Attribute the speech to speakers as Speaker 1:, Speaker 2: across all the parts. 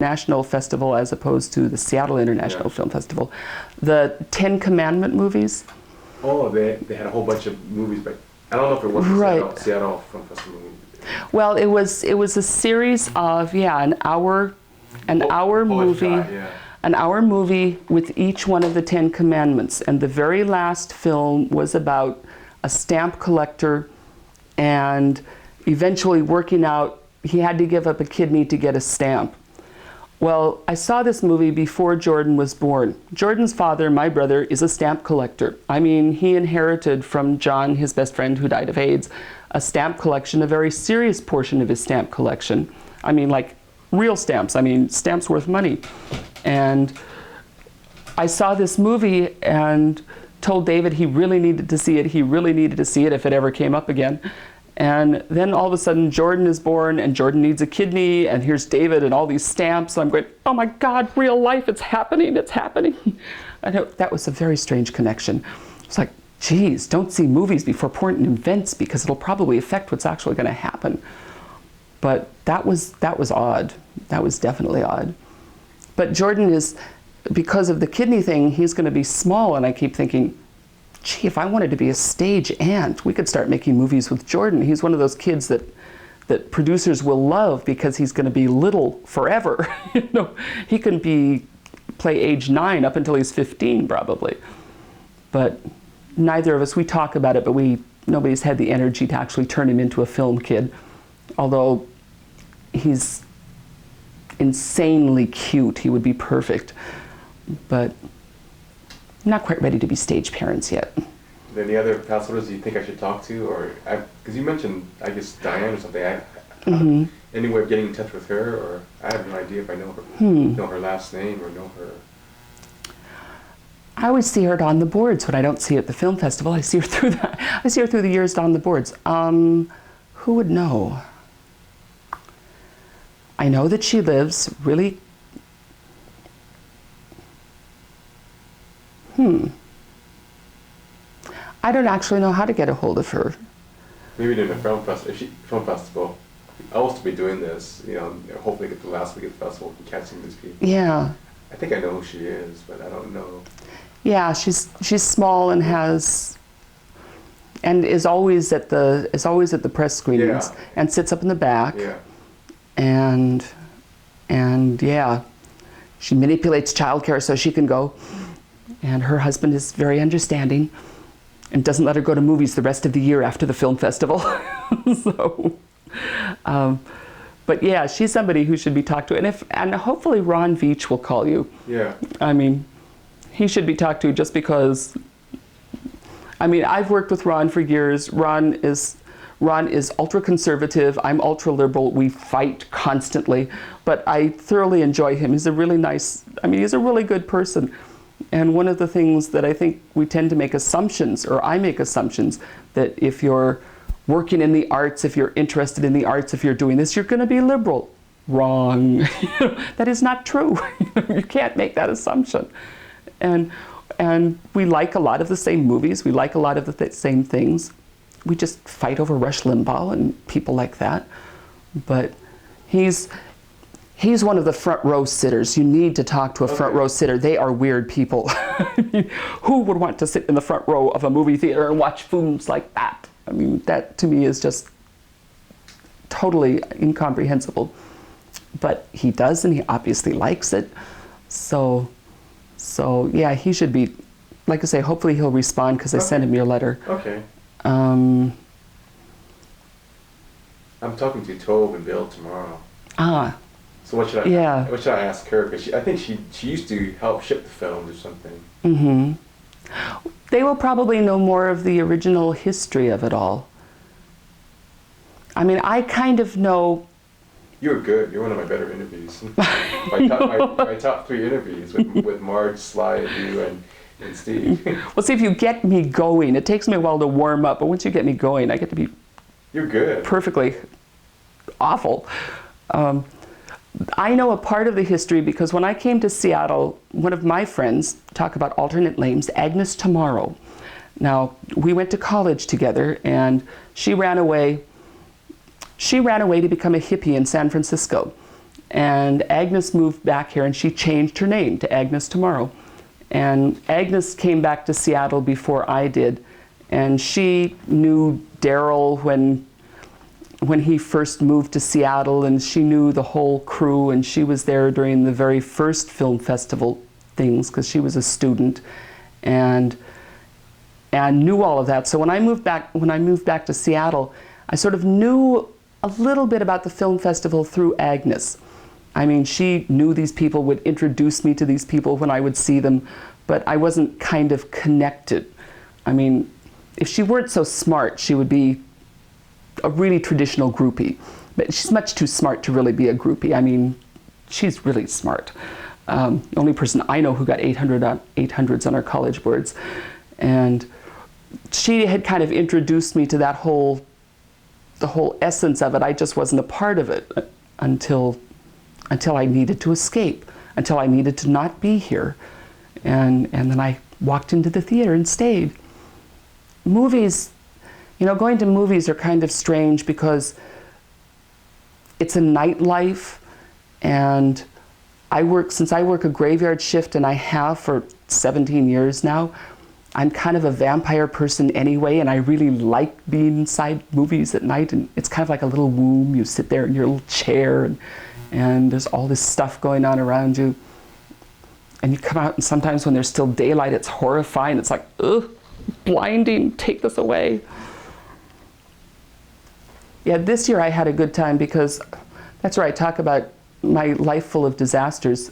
Speaker 1: National Festival as opposed to the Seattle International Film Festival. The Ten Commandment movies.
Speaker 2: Oh, they had a whole bunch of movies, but I don't know if it was the Seattle Film Festival.
Speaker 1: Well, it was a series of an hour movie. An hour movie with each one of the Ten Commandments. And the very last film was about a stamp collector and eventually working out, he had to give up a kidney to get a stamp. Well, I saw this movie before Jordan was born. Jordan's father, my brother, is a stamp collector. I mean, he inherited from John, his best friend who died of AIDS, a stamp collection, a very serious portion of his stamp collection. I mean, like real stamps. I mean, stamps worth money. And I saw this movie and told David he really needed to see it. He really needed to see it if it ever came up again. And then all of a sudden Jordan is born and Jordan needs a kidney and here's David and all these stamps. I'm going, oh my God, real life, it's happening, it's happening. I know that was a very strange connection. It's like, geez, don't see movies before important events because it'll probably affect what's actually going to happen. But that was odd. That was definitely odd. But Jordan is, because of the kidney thing, he's going to be small, and I keep thinking, gee, if I wanted to be a stage aunt, we could start making movies with Jordan. He's one of those kids that producers will love because he's going to be little forever. You know, he can play age 9 up until he's 15 probably. But neither of us, we talk about it, but nobody's had the energy to actually turn him into a film kid. Although he's insanely cute, he would be perfect. But not quite ready to be stage parents yet.
Speaker 2: Any other past owners you think I should talk to, or because you mentioned, I guess, Diane or something. Any way of getting in touch with her, or I have no idea if I know her, know her last name or know her.
Speaker 1: I always see her on the boards when I don't see her at the film festival. I see her through the years on the boards. Who would know? I know that she lives really. I don't actually know how to get a hold of her.
Speaker 2: Maybe during the film festival, I was to be doing this, you know, hopefully get the last week of the festival and catching these people.
Speaker 1: Yeah.
Speaker 2: I think I know who she is, but I don't know.
Speaker 1: Yeah, she's small and is always at the press screenings and sits up in the back.
Speaker 2: Yeah.
Speaker 1: And yeah, she manipulates childcare so she can go. And her husband is very understanding and doesn't let her go to movies the rest of the year after the film festival. So, but yeah, she's somebody who should be talked to. And hopefully Ron Veach will call you.
Speaker 2: Yeah.
Speaker 1: I mean, he should be talked to just because, I mean, I've worked with Ron for years. Ron is ultra conservative. I'm ultra liberal. We fight constantly, but I thoroughly enjoy him. He's a really nice, he's a really good person. And one of the things that I think we tend to make assumptions, or I make assumptions, that if you're working in the arts, if you're interested in the arts, if you're doing this, you're going to be liberal. Wrong. That is not true. You can't make that assumption. And we like a lot of the same movies. We like a lot of the same things. We just fight over Rush Limbaugh and people like that. But he's one of the front row sitters. You need to talk to a front row sitter. They are weird people. Who would want to sit in the front row of a movie theater and watch films like that? I mean, that to me is just totally incomprehensible. But he does, and he obviously likes it. So yeah, he should be, like I say, hopefully he'll respond because I sent him your letter.
Speaker 2: Okay. I'm talking to Tove and Bill tomorrow. So what should I ask her? Because I think she used to help ship the films or something.
Speaker 1: Mm-hmm. They will probably know more of the original history of it all. I mean, I kind of know.
Speaker 2: You're good. You're one of my better interviews. my top 3 interviews with Marge, Sly, and you, and Steve.
Speaker 1: Well, see, if you get me going, it takes me a while to warm up, but once you get me going, I get to be.
Speaker 2: You're good.
Speaker 1: Perfectly awful. I know a part of the history because when I came to Seattle, one of my friends, talk about alternate names, Agnes Tomorrow. Now, we went to college together, and she ran away to become a hippie in San Francisco. And Agnes moved back here, and she changed her name to Agnes Tomorrow. And Agnes came back to Seattle before I did, and she knew Daryl when he first moved to Seattle, and she knew the whole crew, and she was there during the very first film festival things because she was a student, and knew all of that. So when I moved back to Seattle, I sort of knew a little bit about the film festival through Agnes. I mean, she knew these people, would introduce me to these people when I would see them, but I wasn't kind of connected. I mean, if she weren't so smart, she would be a really traditional groupie. But she's much too smart to really be a groupie. I mean, she's really smart. The only person I know who got 800s on our college boards. And she had kind of introduced me to that the whole essence of it. I just wasn't a part of it until I needed to escape, until I needed to not be here. And then I walked into the theater and stayed. Movies, going to movies are kind of strange because it's a nightlife, and since I work a graveyard shift, and I have for 17 years now, I'm kind of a vampire person anyway, and I really like being inside movies at night, and it's kind of like a little womb. You sit there in your little chair, and there's all this stuff going on around you. And you come out, and sometimes when there's still daylight, it's horrifying. It's like, ugh, blinding, take this away. Yeah, this year I had a good time because that's where I talk about my life full of disasters.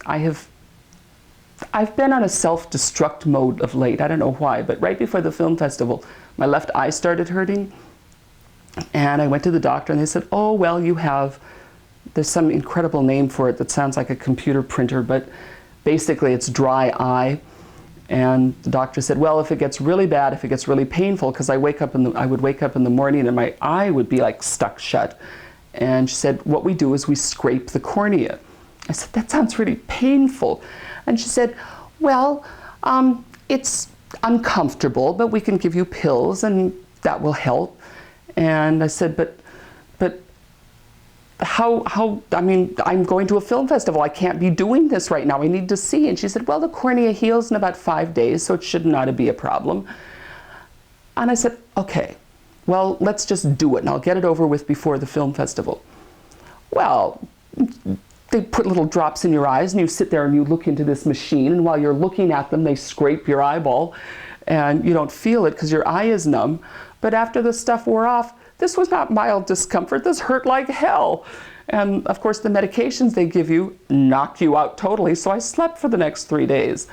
Speaker 1: I've been on a self-destruct mode of late. I don't know why, but right before the film festival, my left eye started hurting. And I went to the doctor, and they said, oh, well, there's some incredible name for it that sounds like a computer printer, but basically it's dry eye. And the doctor said, well, if it gets really bad, if it gets really painful, because I would wake up in the morning and my eye would be like stuck shut. And she said, what we do is we scrape the cornea. I said, that sounds really painful. And she said, well, it's uncomfortable, but we can give you pills and that will help. And I said, but how, I mean, I'm going to a film festival. I can't be doing this right now. I need to see. And she said, well, the cornea heals in about 5 days, so it should not be a problem. And I said, okay, well, let's just do it, and I'll get it over with before the film festival. Well, they put little drops in your eyes, and you sit there and you look into this machine, and while you're looking at them, they scrape your eyeball, and you don't feel it because your eye is numb. But after the stuff wore off, this was not mild discomfort. This hurt like hell. And of course, the medications they give you knock you out totally. So I slept for the next 3 days.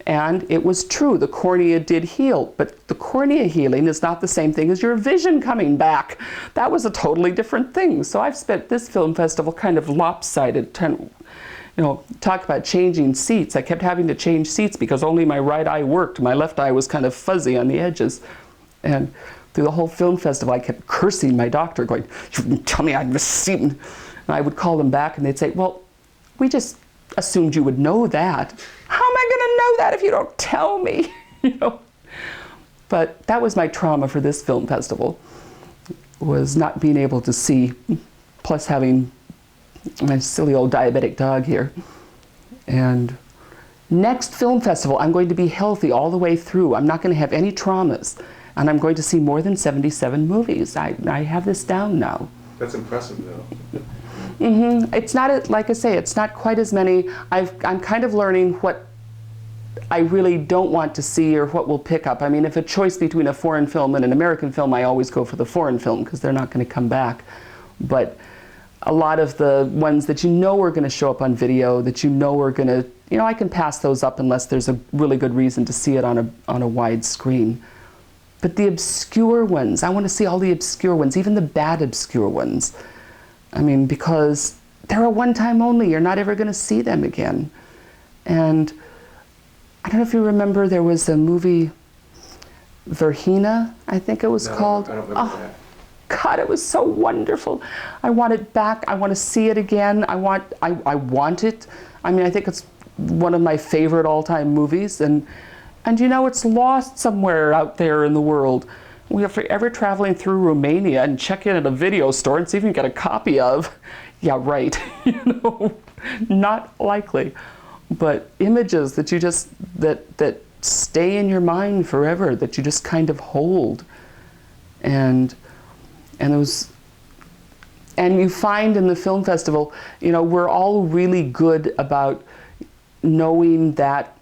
Speaker 1: And it was true, the cornea did heal, but the cornea healing is not the same thing as your vision coming back. That was a totally different thing. So I've spent this film festival kind of lopsided, talk about changing seats. I kept having to change seats because only my right eye worked. My left eye was kind of fuzzy on the edges. And through the whole film festival, I kept cursing my doctor, going, you didn't tell me I'd missed seat. And I would call them back, and they'd say, well, we just assumed you would know that. How am I going to know that if you don't tell me? But that was my trauma for this film festival, was not being able to see, plus having my silly old diabetic dog here. And next film festival, I'm going to be healthy all the way through. I'm not going to have any traumas. And I'm going to see more than 77 movies. I have this down now.
Speaker 2: That's impressive, though.
Speaker 1: Mm-hmm. It's not, like I say, it's not quite as many. I'm kind of learning what I really don't want to see or what will pick up. I mean, if a choice between a foreign film and an American film, I always go for the foreign film because they're not going to come back. But a lot of the ones that are going to show up on video, that are going to, I can pass those up unless there's a really good reason to see it on a wide screen. But the obscure ones, I want to see all the obscure ones, even the bad obscure ones. I mean, because they're a one-time only. You're not ever going to see them again. And I don't know if you remember, there was a movie, Verhina, I think it was called.
Speaker 2: I don't remember that.
Speaker 1: God, it was so wonderful. I want it back. I want to see it again. I want it. I mean, I think it's one of my favorite all-time movies. And it's lost somewhere out there in the world. If you're ever traveling through Romania and check in at a video store and see if you can get a copy of, yeah, right, you know, not likely. But images that you just, that stay in your mind forever, that you just kind of hold. And those, and you find in the film festival, you know, we're all really good about knowing that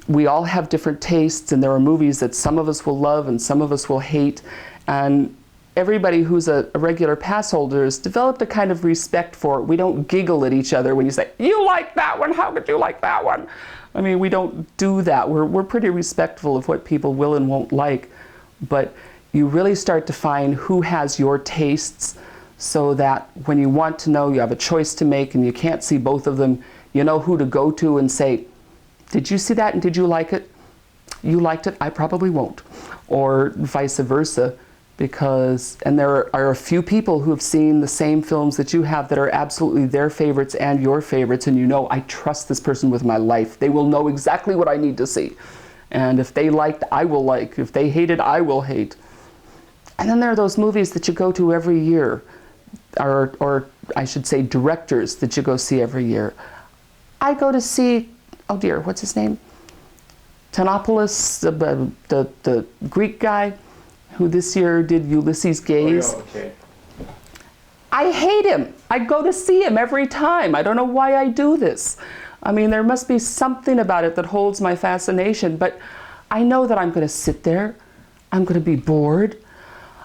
Speaker 1: we all have different tastes, and there are movies that some of us will love and some of us will hate. And everybody who's a regular pass holder has developed a kind of respect for it. We don't giggle at each other when you say, you like that one, how could you like that one? I mean, we don't do that. We're pretty respectful of what people will and won't like. But you really start to find who has your tastes, so that when you want to know, you have a choice to make and you can't see both of them, you know who to go to and say, did you see that and did you like it? You liked it, I probably won't. Or vice versa, because, and there are a few people who have seen the same films that you have that are absolutely their favorites and your favorites, and you know, I trust this person with my life. They will know exactly what I need to see. And if they liked, I will like. If they hated, I will hate. And then there are those movies that you go to every year, or I should say directors that you go see every year. I go to see, oh dear, what's his name? Tanopoulos, the Greek guy who this year did Ulysses Gaze.
Speaker 2: Oh, yeah, okay.
Speaker 1: I hate him. I go to see him every time. I don't know why I do this. I mean, there must be something about it that holds my fascination, but I know that I'm going to sit there. I'm going to be bored.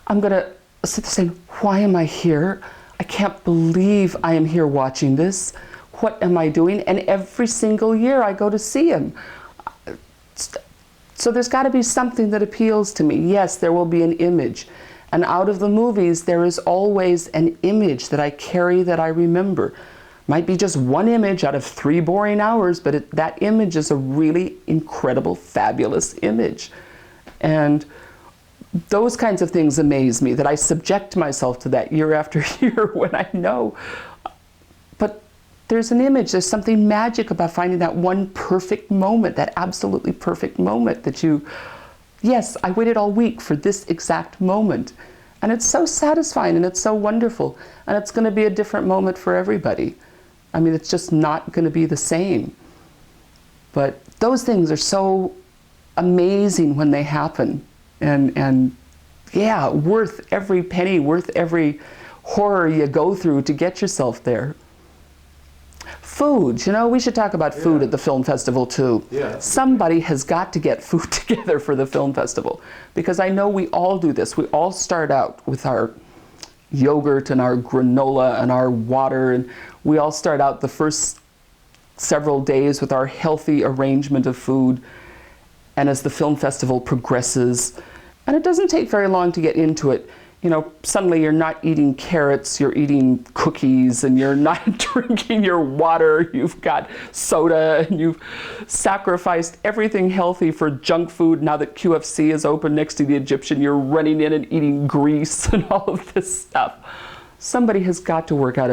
Speaker 1: I'm going to sit there saying, why am I here? I can't believe I am here watching this. What am I doing? And every single year I go to see him. So there's got to be something that appeals to me. Yes, there will be an image. And out of the movies, there is always an image that I carry that I remember. Might be just one image out of 3 boring hours, but that image is a really incredible, fabulous image. And those kinds of things amaze me, that I subject myself to that year after year when I know. But there's an image, there's something magic about finding that one perfect moment, that absolutely perfect moment that you, yes, I waited all week for this exact moment. And it's so satisfying and it's so wonderful. And it's going to be a different moment for everybody. I mean, it's just not going to be the same. But those things are so amazing when they happen. And yeah, worth every penny, worth every horror you go through to get yourself there. Food, you know, we should talk about food at the film festival too.
Speaker 2: Yeah,
Speaker 1: somebody has got to get food together for the film festival, because I know we all do this. We all start out with our yogurt and our granola and our water, and we all start out the first several days with our healthy arrangement of food. And as the film festival progresses, and it doesn't take very long to get into it, you know, suddenly you're not eating carrots, you're eating cookies, and you're not drinking your water, you've got soda, and you've sacrificed everything healthy for junk food. Now that QFC is open next to the Egyptian, you're running in and eating grease and all of this stuff. Somebody has got to work out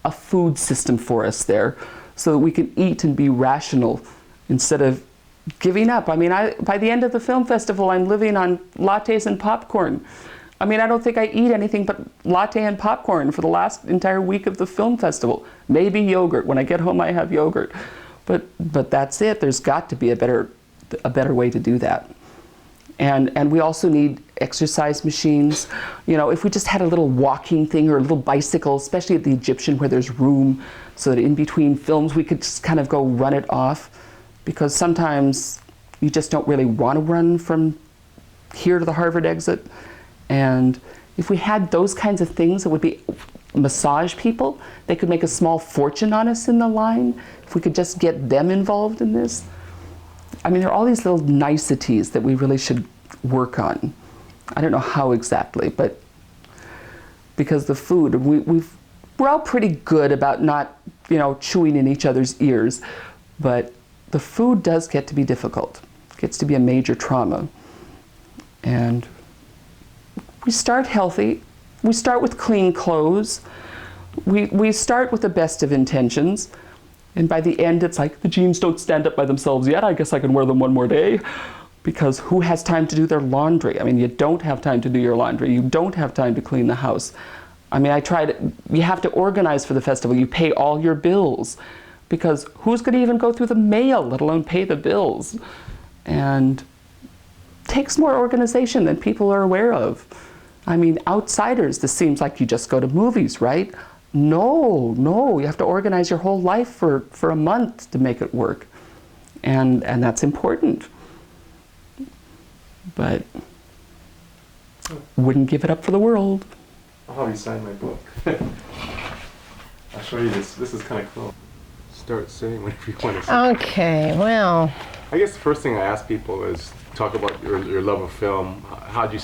Speaker 1: a food system for us there so that we can eat and be rational instead of giving up. I mean, by the end of the film festival, I'm living on lattes and popcorn. I mean, I don't think I eat anything but latte and popcorn for the last entire week of the film festival. Maybe yogurt. When I get home, I have yogurt. But that's it. There's got to be a better way to do that. And we also need exercise machines. You know, if we just had a little walking thing or a little bicycle, especially at the Egyptian where there's room, so that in between films we could just kind of go run it off. Because sometimes you just don't really want to run from here to the Harvard exit. And if we had those kinds of things, it would be massage people. They could make a small fortune on us in the line if we could just get them involved in this. I mean, there are all these little niceties that we really should work on. I don't know how exactly, but because the food, we're all pretty good about not, you know, chewing in each other's ears, but the food does get to be difficult. It gets to be a major trauma. And we start healthy. We start with clean clothes. We start with the best of intentions. And by the end, it's like, the jeans don't stand up by themselves yet. I guess I can wear them one more day. Because who has time to do their laundry? I mean, you don't have time to do your laundry. You don't have time to clean the house. I mean, you have to organize for the festival. You pay all your bills because who's going to even go through the mail, let alone pay the bills? And it takes more organization than people are aware of. I mean, outsiders, this seems like you just go to movies, right? No, you have to organize your whole life for a month to make it work. And that's important. But wouldn't give it up for the world.
Speaker 2: I'll have you sign my book. I'll show you this. This is kind of cool. Start saying whatever you want to say.
Speaker 3: Okay, well.
Speaker 2: I guess the first thing I ask people is talk about your love of film. How'd you,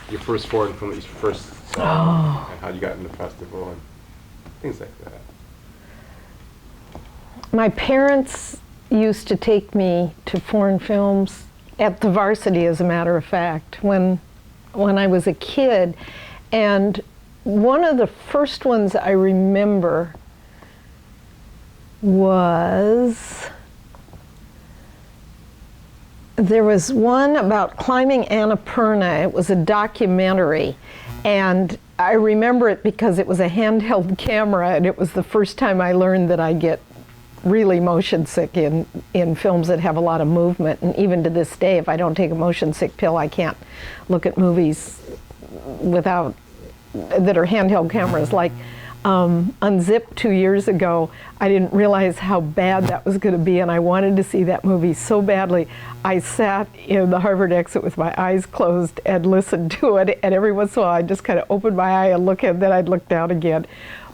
Speaker 2: your first foreign film that you first saw, and how you got in the festival, and things like that.
Speaker 3: My parents used to take me to foreign films at the Varsity, as a matter of fact, when I was a kid. And one of the first ones I remember was, there was one about climbing Annapurna. It was a documentary, and I remember it because it was a handheld camera, and it was the first time I learned that I get really motion sick in films that have a lot of movement. And even to this day, if I don't take a motion sick pill, I can't look at movies that are handheld cameras. Like Unzipped 2 years ago, I didn't realize how bad that was going to be, and I wanted to see that movie so badly. I sat in the Harvard exit with my eyes closed and listened to it, and every once in a while I'd just kind of open my eye and look, and then I'd look down again.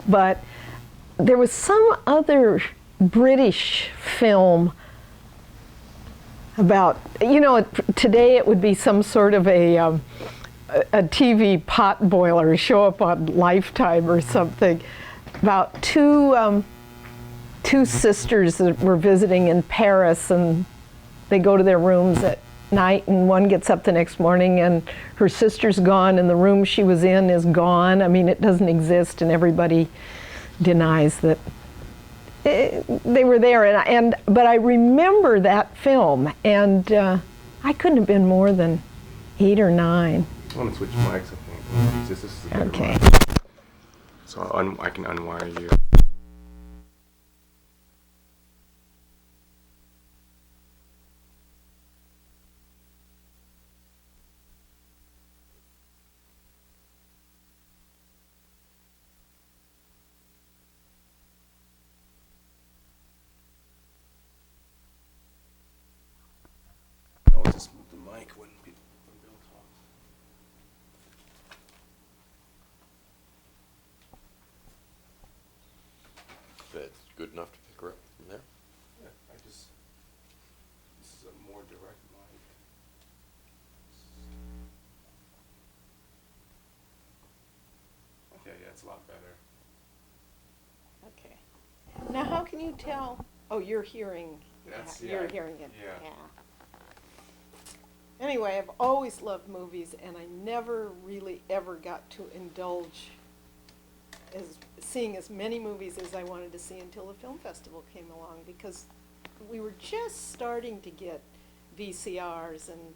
Speaker 3: But there was some other British film about, today it would be some sort of a TV pot boiler, show up on Lifetime or something, about two sisters that were visiting in Paris, and they go to their rooms at night, and one gets up the next morning and her sister's gone, and the room she was in is gone. I mean, it doesn't exist, and everybody denies that they were there. But I remember that film, and I couldn't have been more than 8 or 9.
Speaker 2: I want to switch mics, I think. This is a better
Speaker 3: Okay.
Speaker 2: mic. So I can unwire you. I'll just move the mic when Bill talks.
Speaker 4: That's good enough to pick her up from there.
Speaker 2: Yeah, this is a more direct mic. Okay, yeah, it's a lot better.
Speaker 3: Okay. Now, how can you tell? Oh, you're hearing. You're hearing it.
Speaker 2: Yeah.
Speaker 3: Anyway, I've always loved movies, and I never really ever got to indulge seeing as many movies as I wanted to see until the film festival came along, because we were just starting to get VCRs, and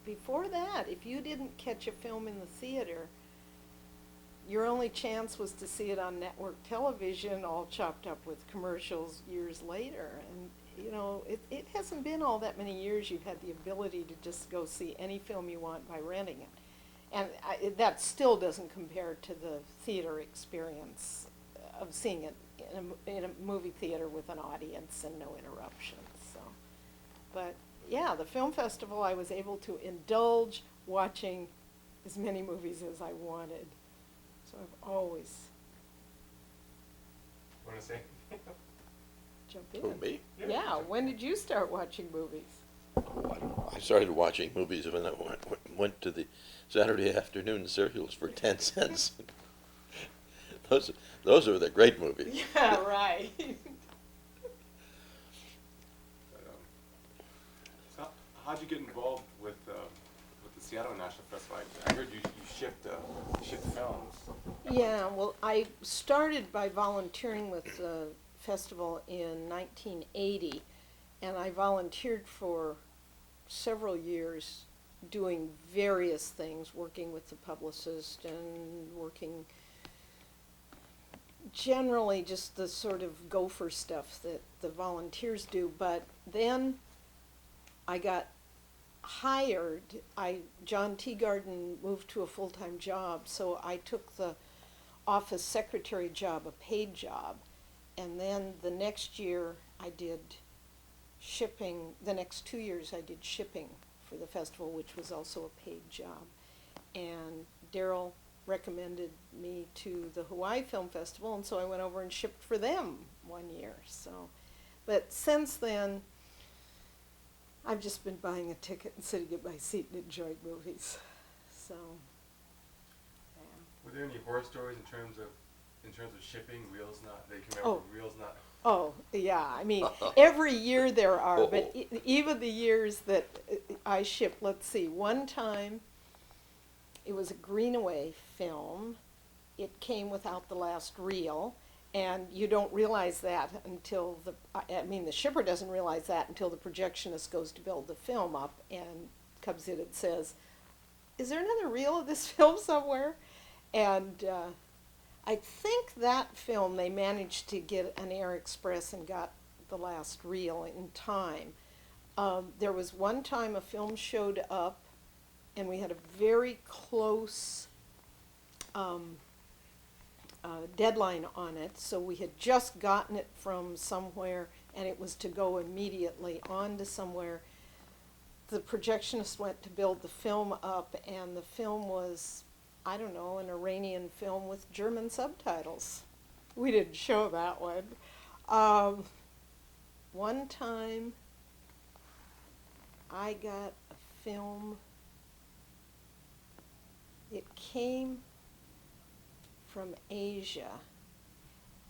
Speaker 3: before that, if you didn't catch a film in the theater, your only chance was to see it on network television, all chopped up with commercials years later. And it hasn't been all that many years you've had the ability to just go see any film you want by renting it. And that still doesn't compare to the theater experience of seeing it in a movie theater with an audience and no interruptions. So, but yeah, the film festival, I was able to indulge watching as many movies as I wanted. So I've always
Speaker 2: Want to say?
Speaker 3: jump in.
Speaker 4: Who, me?
Speaker 3: Yeah, when did you start watching movies?
Speaker 4: Oh, I started watching movies when I went to the Saturday afternoon serials for 10 cents. Those are the great movies.
Speaker 3: Yeah, right.
Speaker 2: So how'd you get involved with the Seattle National Festival? I heard you shipped films.
Speaker 3: Yeah, well, I started by volunteering with the festival in 1980, and I volunteered for several years doing various things, working with the publicist and working generally just the sort of gopher stuff that the volunteers do. But then I got hired. John Teagarden moved to a full-time job, so I took the office secretary job, a paid job, and then the next year I did shipping. The next 2 years I did shipping for the festival, which was also a paid job. And Daryl recommended me to the Hawaii Film Festival, and so I went over and shipped for them 1 year. So, but since then, I've just been buying a ticket and sitting at my seat and enjoying movies. So, yeah.
Speaker 2: Were there any horror stories in terms of shipping? Reels not. They come
Speaker 3: Oh.
Speaker 2: out from reels not.
Speaker 3: Oh, yeah, I mean, every year there are, but even the years that I ship, let's see, one time, it was a Greenaway film. It came without the last reel, and you don't realize that until the shipper doesn't realize that until the projectionist goes to build the film up and comes in and says, "Is there another reel of this film somewhere?" And I think that film they managed to get an Air Express and got the last reel in time. There was one time a film showed up, and we had a very close deadline on it, so we had just gotten it from somewhere, and it was to go immediately on to somewhere. The projectionist went to build the film up, and the film was, I don't know, an Iranian film with German subtitles. We didn't show that one. One time I got a film, it came from Asia,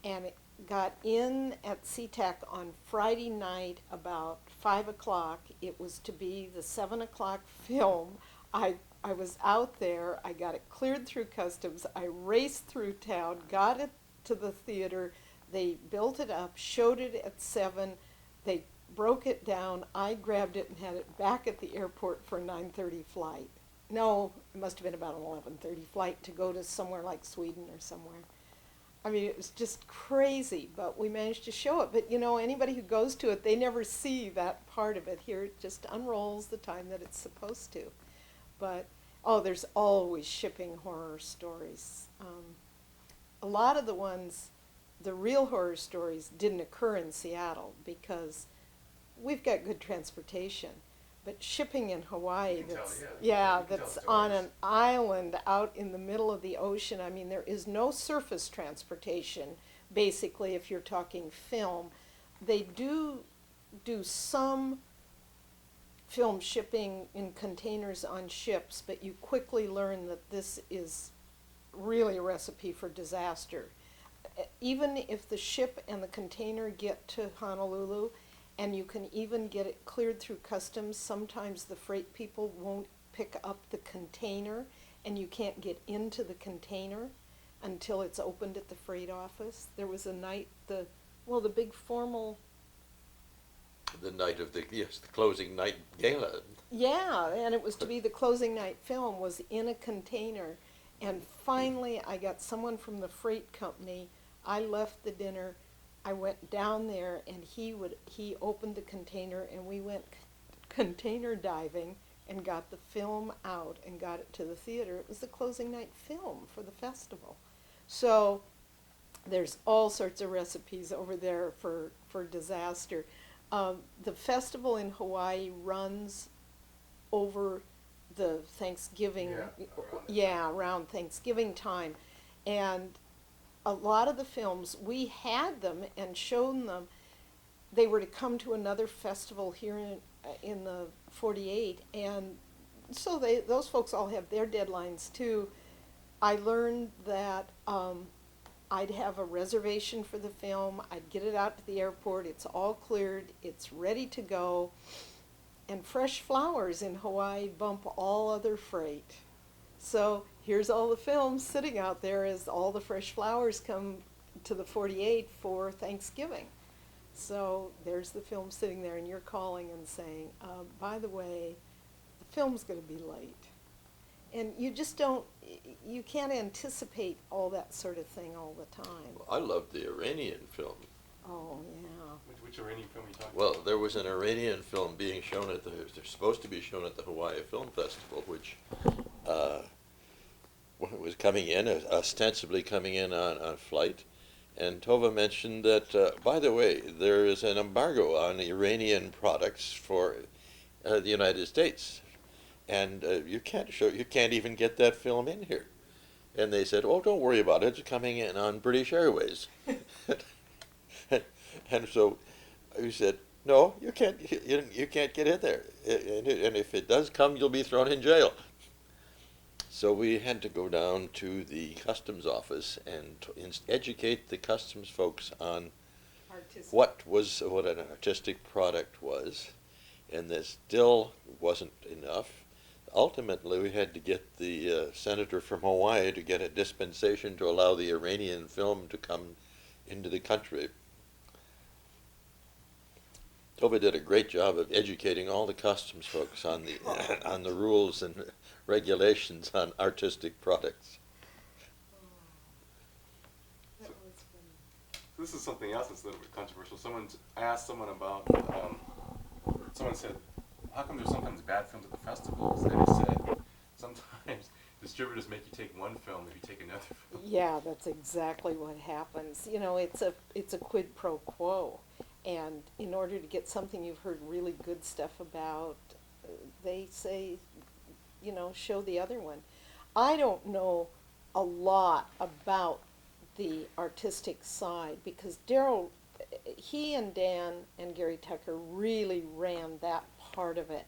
Speaker 3: and it got in at SeaTac on Friday night about 5 o'clock. It was to be the 7 o'clock film. I was out there, I got it cleared through customs, I raced through town, got it to the theater, they built it up, showed it at 7, they broke it down, I grabbed it and had it back at the airport for a 9:30 flight. No, it must have been about an 11:30 flight to go to somewhere like Sweden or somewhere. I mean, it was just crazy, but we managed to show it. But you know, anybody who goes to it, they never see that part of it. Here it just unrolls the time that it's supposed to. But, oh, there's always shipping horror stories. A lot of the ones, the real horror stories didn't occur in Seattle because we've got good transportation. But shipping in Hawaii, that's on an island out in the middle of the ocean. I mean, there is no surface transportation, basically, if you're talking film. They do some film shipping in containers on ships, but you quickly learn that this is really a recipe for disaster. Even if the ship and the container get to Honolulu, and you can even get it cleared through customs, sometimes the freight people won't pick up the container, and you can't get into the container until it's opened at the freight office. There was a night, the big formal...
Speaker 4: The night of the closing night gala.
Speaker 3: Yeah, and it was to be the closing night film, was in a container. And finally, I got someone from the freight company. I left the dinner. I went down there, and he opened the container, and we went container diving and got the film out and got it to the theater. It was the closing night film for the festival. So there's all sorts of recipes over there for disaster. The festival in Hawaii runs over the Thanksgiving, around Thanksgiving time. And a lot of the films, we had them and shown them. They were to come to another festival here in the 48, and so those folks all have their deadlines too. I learned that I'd have a reservation for the film, I'd get it out to the airport, it's all cleared, it's ready to go, and fresh flowers in Hawaii bump all other freight. So here's all the films sitting out there as all the fresh flowers come to the 48 for Thanksgiving. So there's the film sitting there, and you're calling and saying, by the way, the film's going to be late. And you just don't, you can't anticipate all that sort of thing all the time.
Speaker 4: I loved the Iranian film.
Speaker 3: Oh, yeah.
Speaker 2: Which Iranian film are you talking
Speaker 4: Well,
Speaker 2: about?
Speaker 4: there was an Iranian film being shown at they're supposed to be shown at the Hawaii Film Festival, which was coming in, ostensibly coming in on flight. And Tove mentioned that, by the way, there is an embargo on Iranian products for the United States. And you can't even get that film in here. And they said, oh, don't worry about it, it's coming in on British Airways. And so we said, no, you can't get in there. And if it does come, you'll be thrown in jail. So we had to go down to the customs office and educate the customs folks on
Speaker 3: Artistic.
Speaker 4: what an artistic product was, and this still wasn't enough. Ultimately, we had to get the senator from Hawaii to get a dispensation to allow the Iranian film to come into the country. Tove did a great job of educating all the customs folks on the rules and regulations on artistic products.
Speaker 3: That was funny.
Speaker 2: This is something else that's a little bit controversial. I asked someone about, someone said, how come there's sometimes bad films at the festivals? And he said, sometimes distributors make you take one film if you take another film.
Speaker 3: Yeah, that's exactly what happens. You know, it's a quid pro quo. And in order to get something you've heard really good stuff about, they say, you know, show the other one. I don't know a lot about the artistic side because Daryl, he and Dan and Gary Tucker really ran that part of it,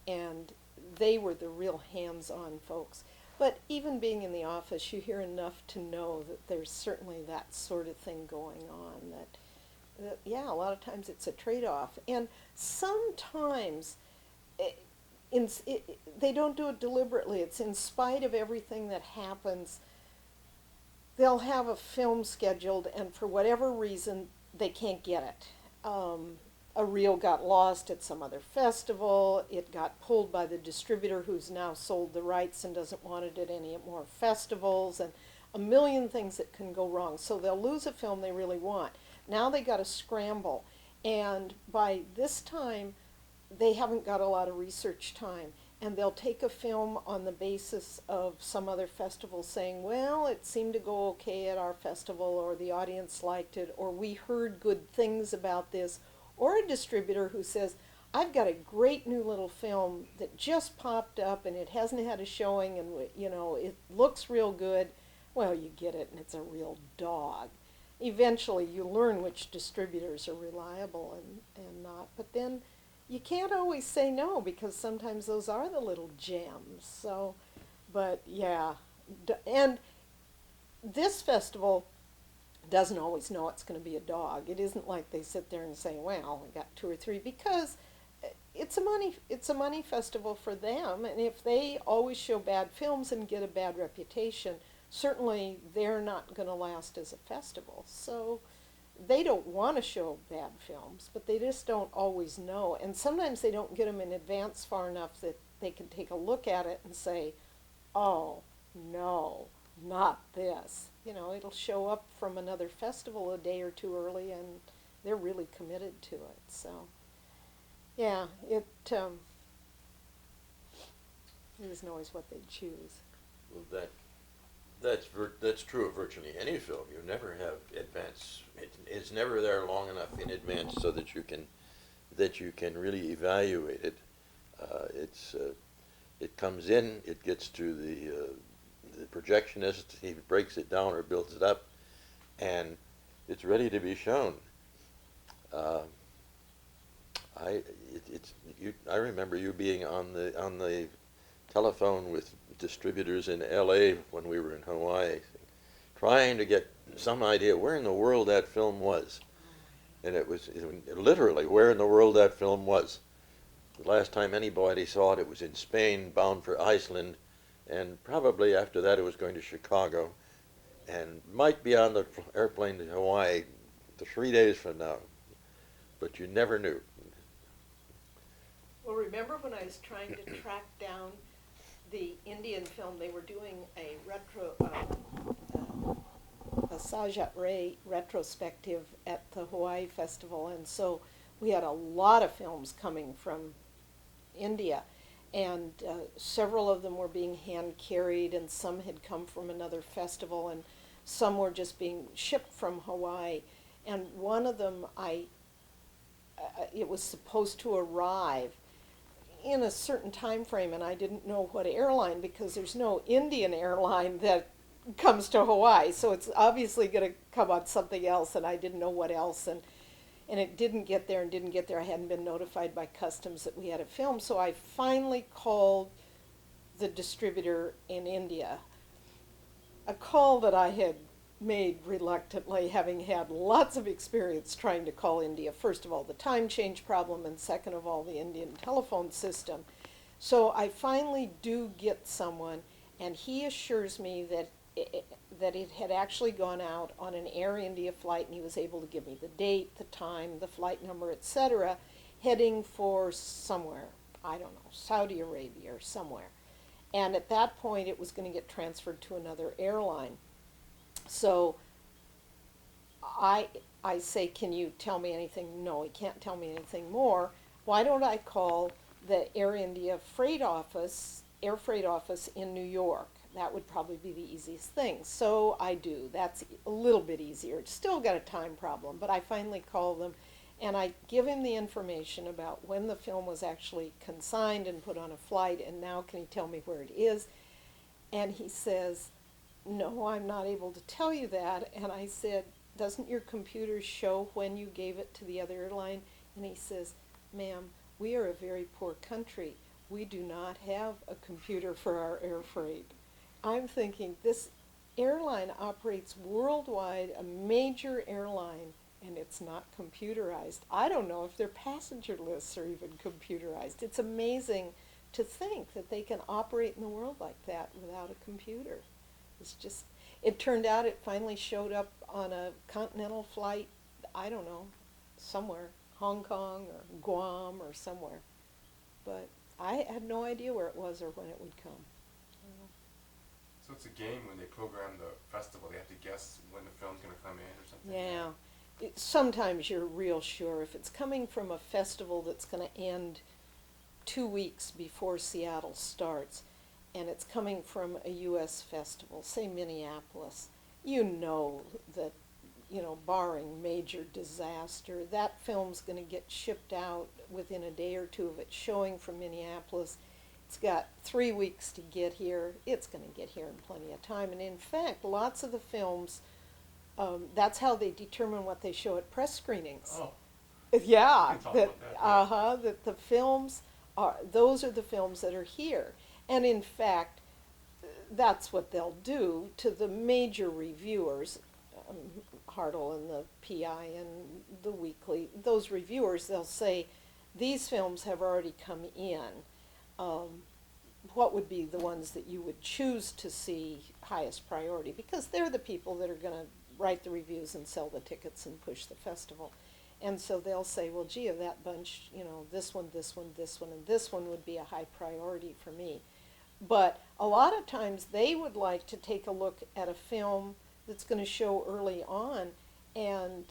Speaker 3: and they were the real hands-on folks. But even being in the office, you hear enough to know that there's certainly that sort of thing going on, that yeah, a lot of times it's a trade-off. And sometimes they don't do it deliberately. It's in spite of everything that happens. They'll have a film scheduled, and for whatever reason, they can't get it. A reel got lost at some other festival. It got pulled by the distributor who's now sold the rights and doesn't want it at any more festivals, and a million things that can go wrong. So they'll lose a film they really want. Now they got to scramble, and by this time, they haven't got a lot of research time, and they'll take a film on the basis of some other festival saying, well, it seemed to go okay at our festival, or the audience liked it, or we heard good things about this, or a distributor who says, I've got a great new little film that just popped up and it hasn't had a showing and you know it looks real good. Well, you get it and it's a real dog. Eventually you learn which distributors are reliable and not, but then you can't always say no because sometimes those are the little gems. So, but yeah, and this festival doesn't always know it's going to be a dog. It isn't like they sit there and say, well, we got 2 or 3, because it's a money festival for them, and if they always show bad films and get a bad reputation, certainly they're not going to last as a festival. So they don't want to show bad films, but they just don't always know. And sometimes they don't get them in advance far enough that they can take a look at it and say, oh, no, not this. You know, it'll show up from another festival a day or 2 early, and they're really committed to it. So, yeah, it isn't always what they choose.
Speaker 4: Well, that's true of virtually any film. You never have advance. It's never there long enough in advance so that you can really evaluate it. It comes in, it gets to the projectionist, he breaks it down or builds it up, and it's ready to be shown. I remember you being on the telephone with distributors in L.A. when we were in Hawaii, trying to get some idea where in the world that film was, and it was literally where in the world that film was. The last time anybody saw it, it was in Spain, bound for Iceland, and probably after that it was going to Chicago, and might be on the airplane to Hawaii 3 days from now, but you never knew.
Speaker 3: Well, remember when I was trying to track down the Indian film, they were doing a a Sajat Ray retrospective at the Hawaii Festival, and so we had a lot of films coming from India, and several of them were being hand carried, and some had come from another festival, and some were just being shipped from Hawaii. And one of them, it was supposed to arrive in a certain time frame, and I didn't know what airline, because there's no Indian airline that comes to Hawaii, so it's obviously going to come on something else, and I didn't know what else, and it didn't get there and didn't get there. I hadn't been notified by customs that we had a film, so I finally called the distributor in India, a call that I had made reluctantly, having had lots of experience trying to call India. First of all, the time change problem, and second of all, the Indian telephone system. So I finally do get someone, and he assures me that it had actually gone out on an Air India flight, and he was able to give me the date, the time, the flight number, etc., heading for somewhere, I don't know, Saudi Arabia or somewhere. And at that point, it was going to get transferred to another airline. So I say, can you tell me anything? No, he can't tell me anything more. Why don't I call the Air India air freight office in New York? That would probably be the easiest thing. So I do. That's a little bit easier. It's still got a time problem, but I finally call them, and I give him the information about when the film was actually consigned and put on a flight, and now can he tell me where it is? And he says, no, I'm not able to tell you that. And I said, doesn't your computer show when you gave it to the other airline? And he says, ma'am, we are a very poor country. We do not have a computer for our air freight. I'm thinking, this airline operates worldwide, a major airline, and it's not computerized. I don't know if their passenger lists are even computerized. It's amazing to think that they can operate in the world like that without a computer. It's just, it turned out it finally showed up on a continental flight, I don't know, somewhere, Hong Kong or Guam or somewhere. But I had no idea where it was or when it would come.
Speaker 2: So it's a game when they program the festival. They have to guess when the film's going to come in or something.
Speaker 3: Yeah. Sometimes you're real sure. If it's coming from a festival that's going to end 2 weeks before Seattle starts, and it's coming from a U.S. festival, say Minneapolis, you know that, barring major disaster, that film's going to get shipped out within a day or two of it showing from Minneapolis. It's got 3 weeks to get here. It's going to get here in plenty of time. And in fact, lots of the films, that's how they determine what they show at press screenings.
Speaker 2: Oh.
Speaker 3: Yeah,
Speaker 2: that
Speaker 3: the films those are the films that are here. And in fact, that's what they'll do to the major reviewers, Hartle and the PI and the Weekly, those reviewers, they'll say, these films have already come in. What would be the ones that you would choose to see highest priority? Because they're the people that are going to write the reviews and sell the tickets and push the festival. And so they'll say, well, gee, of that bunch, this one, this one, this one, and this one would be a high priority for me. But a lot of times they would like to take a look at a film that's going to show early on, and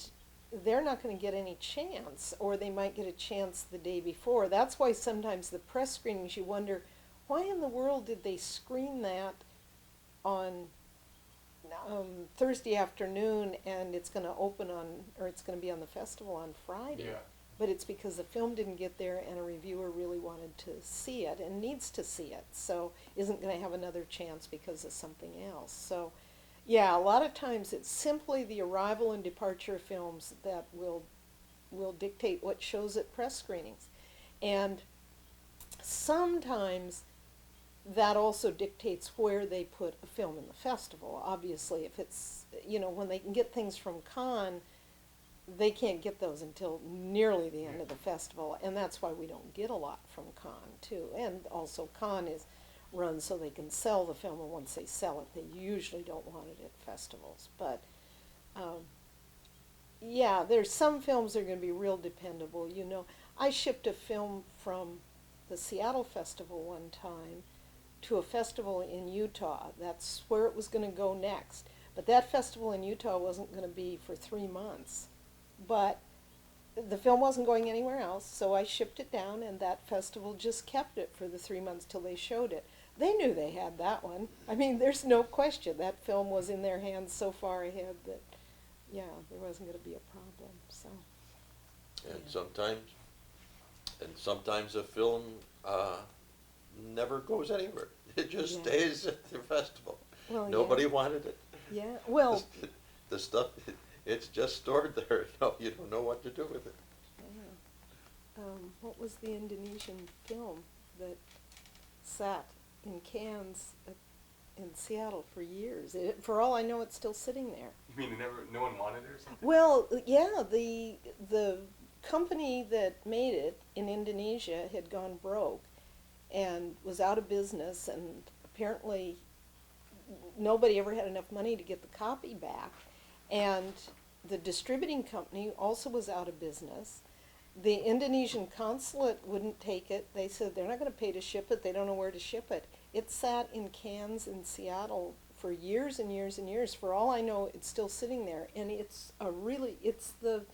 Speaker 3: they're not going to get any chance, or they might get a chance the day before. That's why sometimes the press screenings, you wonder, why in the world did they screen that on Thursday afternoon, and it's going to open on, or it's going to be on the festival on Friday?
Speaker 2: Yeah.
Speaker 3: But it's because the film didn't get there and a reviewer really wanted to see it and needs to see it, so isn't going to have another chance because of something else. So yeah, a lot of times it's simply the arrival and departure of films that will dictate what shows at press screenings. And sometimes that also dictates where they put a film in the festival. Obviously, if it's, when they can get things from Cannes, they can't get those until nearly the end of the festival, and that's why we don't get a lot from Cannes, too. And also, Cannes is run so they can sell the film, and once they sell it, they usually don't want it at festivals. But, yeah, there's some films that are going to be real dependable. I shipped a film from the Seattle Festival one time to a festival in Utah. That's where it was going to go next. But that festival in Utah wasn't going to be for 3 months. But the film wasn't going anywhere else, so I shipped it down, and that festival just kept it for the 3 months till they showed it. They knew they had that one. I mean, there's no question. That film was in their hands so far ahead that, yeah, there wasn't going to be a problem. So.
Speaker 4: And sometimes a film never goes anywhere. It just
Speaker 3: Yeah.
Speaker 4: stays at the festival.
Speaker 3: Well,
Speaker 4: Nobody
Speaker 3: yeah.
Speaker 4: wanted it.
Speaker 3: Yeah, well,
Speaker 4: The stuff, it's just stored there. You don't know what to do with it.
Speaker 3: yeah. What was the Indonesian film that sat in cans in Seattle for years? For all I know, it's still sitting there.
Speaker 2: You mean no one wanted it or something?
Speaker 3: Well, yeah, the company that made it in Indonesia had gone broke and was out of business, and apparently nobody ever had enough money to get the copy back. And the distributing company also was out of business. The Indonesian consulate wouldn't take it. They said they're not going to pay to ship it. They don't know where to ship it. It sat in cans in Seattle for years and years and years. For all I know, it's still sitting there. And it's the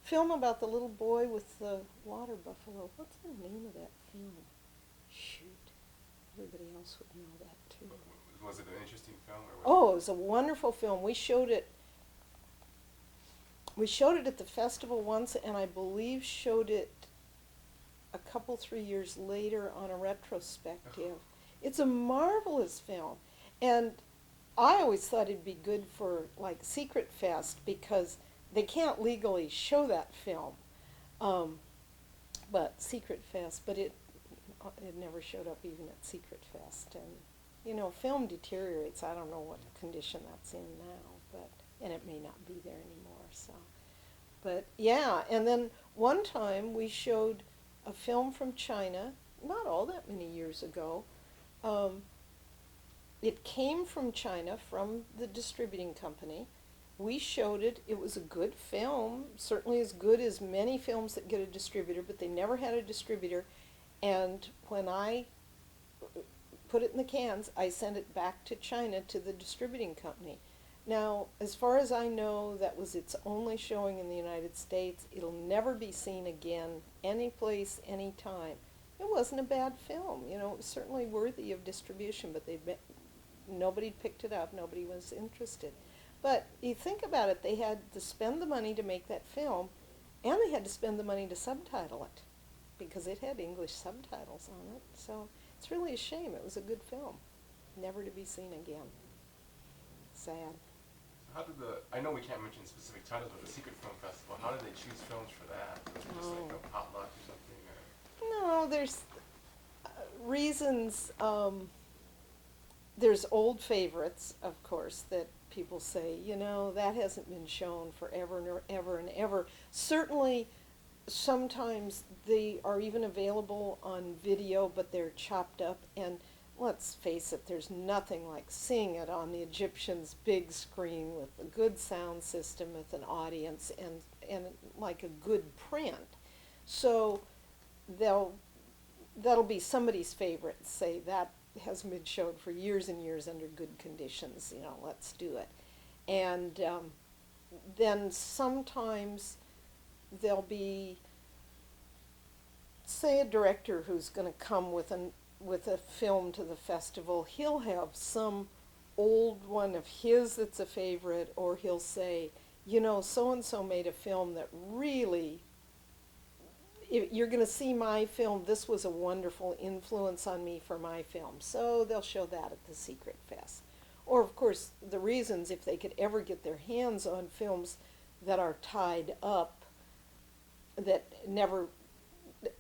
Speaker 3: film about the little boy with the water buffalo. What's the name of that film? Shoot. Everybody else would know that too.
Speaker 2: Was it an interesting film? Or
Speaker 3: Oh, it was a wonderful film. We showed it at the festival once, and I believe showed it a couple, 3 years later on a retrospective. It's a marvelous film. And I always thought it'd be good for, like, Secret Fest, because they can't legally show that film. But Secret Fest, but it never showed up even at Secret Fest. And, you know, film deteriorates. I don't know what condition that's in now, and it may not be there anymore, so. But, yeah, and then one time we showed a film from China, not all that many years ago. It came from China, from the distributing company. We showed it. It was a good film, certainly as good as many films that get a distributor, but they never had a distributor. And when I put it in the cans, I sent it back to China to the distributing company. Now, as far as I know, that was its only showing in the United States. It'll never be seen again, any place, any time. It wasn't a bad film, you know. It was certainly worthy of distribution, but nobody picked it up. Nobody was interested. But you think about it, they had to spend the money to make that film, and they had to spend the money to subtitle it, because it had English subtitles on it. So it's really a shame. It was a good film, never to be seen again. Sad.
Speaker 2: How did I know we can't mention specific titles, but the Secret Film Festival, how did they choose films for that? Was it just like a potluck or something? Or?
Speaker 3: No, there's reasons. There's old favorites, of course, that people say, you know, that hasn't been shown forever and ever and ever. Certainly, sometimes they are even available on video, but they're chopped up. And let's face it, there's nothing like seeing it on the Egyptians' big screen with a good sound system, with an audience, and like a good print. So that'll be somebody's favorite, say that hasn't been shown for years and years under good conditions, you know, let's do it. And then sometimes there'll be, say, a director who's going to come with a film to the festival. He'll have some old one of his that's a favorite, or he'll say, you know, so-and-so made a film that really, if you're going to see my film, this was a wonderful influence on me for my film. So they'll show that at the Secret Fest. Or, of course, the reasons, if they could ever get their hands on films that are tied up, that never,